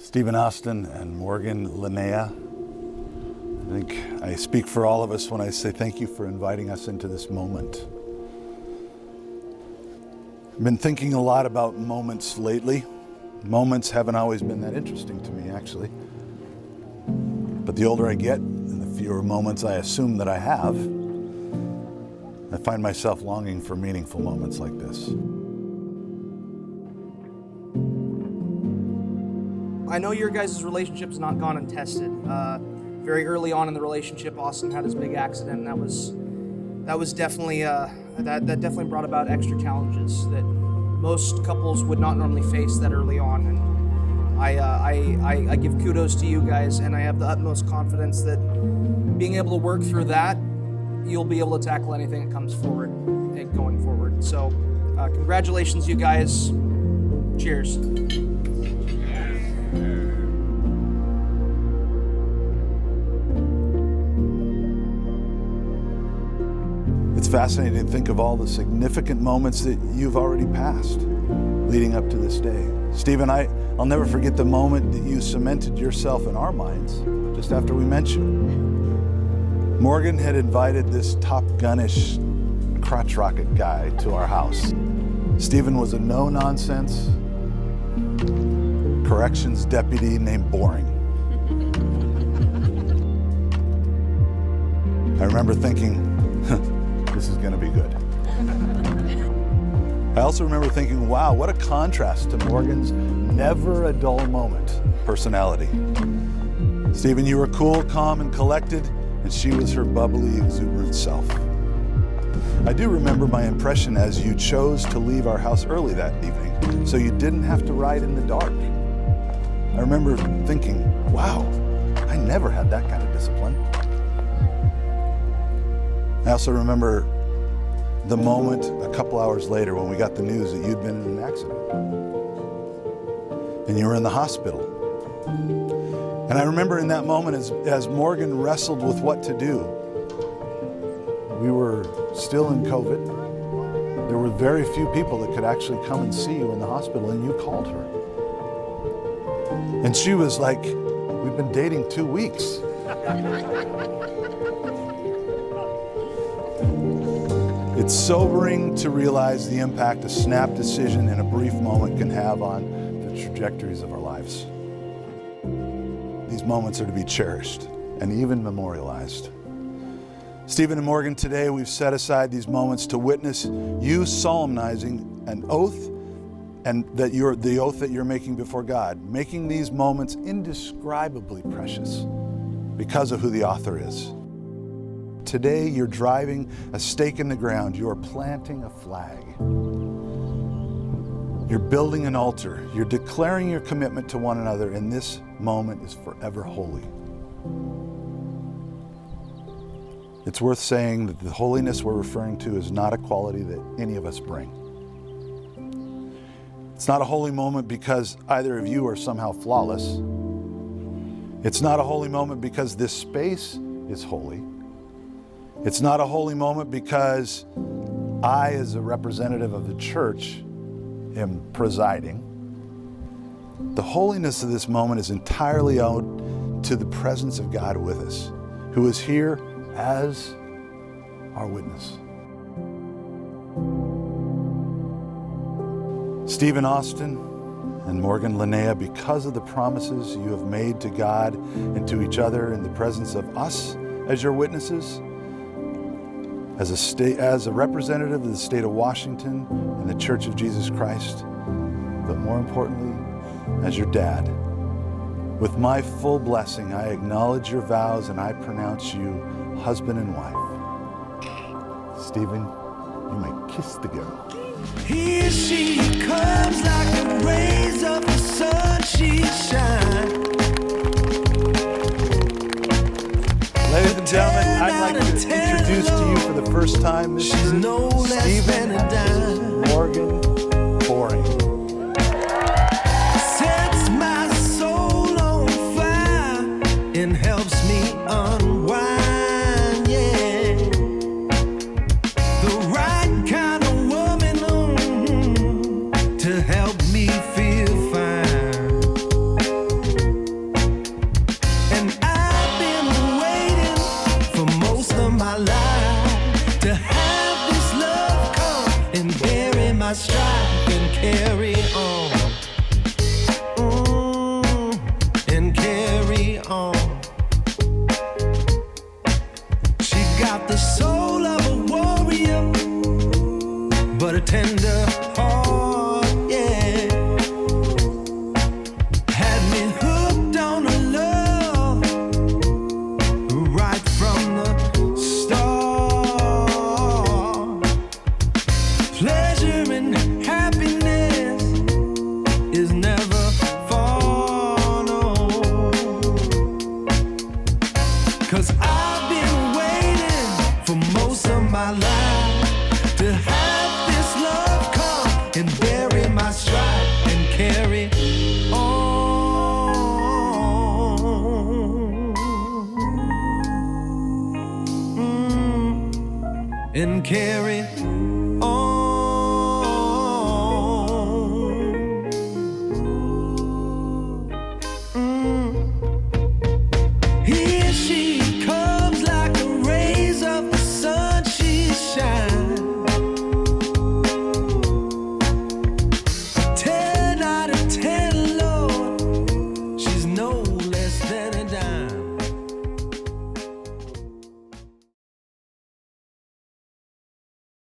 Stephen Austin and Morgan Linnea. I think I speak for all of us when I say thank you for inviting us into this moment. I've been thinking a lot about moments lately. Moments haven't always been that interesting to me, actually. But the older I get, and the fewer moments I assume that I have, I find myself longing for meaningful moments like this. I know your guys' relationship's not gone untested. Very early on in the relationship, Austin had his big accident, and that was definitely that definitely brought about extra challenges that most couples would not normally face that early on. And I give kudos to you guys, and I have the utmost confidence that being able to work through that, you'll be able to tackle anything that comes forward going forward. So, congratulations, you guys. Cheers. It's fascinating to think of all the significant moments that you've already passed leading up to this day. Stephen, I'll never forget the moment that you cemented yourself in our minds just after we met you. Morgan had invited this Top Gun-ish crotch rocket guy to our house. Stephen was a no-nonsense corrections deputy named Boring. I remember thinking, this is going to be good. I also remember thinking, wow, what a contrast to Morgan's never a dull moment personality. Stephen, you were cool, calm, and collected, and she was her bubbly, exuberant self. I do remember my impression as you chose to leave our house early that evening, so you didn't have to ride in the dark. I remember thinking, wow, I never had that kind of discipline. I also remember the moment a couple hours later when we got the news that you'd been in an accident and you were in the hospital. And I remember in that moment as Morgan wrestled with what to do. We were still in COVID. There were very few people that could actually come and see you in the hospital, and you called her. And she was like, we've been dating 2 weeks. It's sobering to realize the impact a snap decision in a brief moment can have on the trajectories of our lives. These moments are to be cherished and even memorialized. Stephen and Morgan, today we've set aside these moments to witness you solemnizing an oath, and that the oath that you're making before God, making these moments indescribably precious because of who the author is. Today, you're driving a stake in the ground. You're planting a flag. You're building an altar. You're declaring your commitment to one another, and this moment is forever holy. It's worth saying that the holiness we're referring to is not a quality that any of us bring. It's not a holy moment because either of you are somehow flawless. It's not a holy moment because this space is holy. It's not a holy moment because I, as a representative of the church, am presiding. The holiness of this moment is entirely owed to the presence of God with us, who is here as our witness. Stephen Austin and Morgan Linnea, because of the promises you have made to God and to each other in the presence of us as your witnesses, as a representative of the state of Washington and the Church of Jesus Christ, but more importantly, as your dad. With my full blessing, I acknowledge your vows and I pronounce you husband and wife. Stephen, you may kiss the girl. Here she comes like the rays of the sun, she shines. Ladies and gentlemen, I'd like to introduce to you for the first time this She's no less Stephen than a dime. Morgan Boring. Sets my soul on fire and helps me unwind, yeah. The right kind of woman to help me feel fine. and carry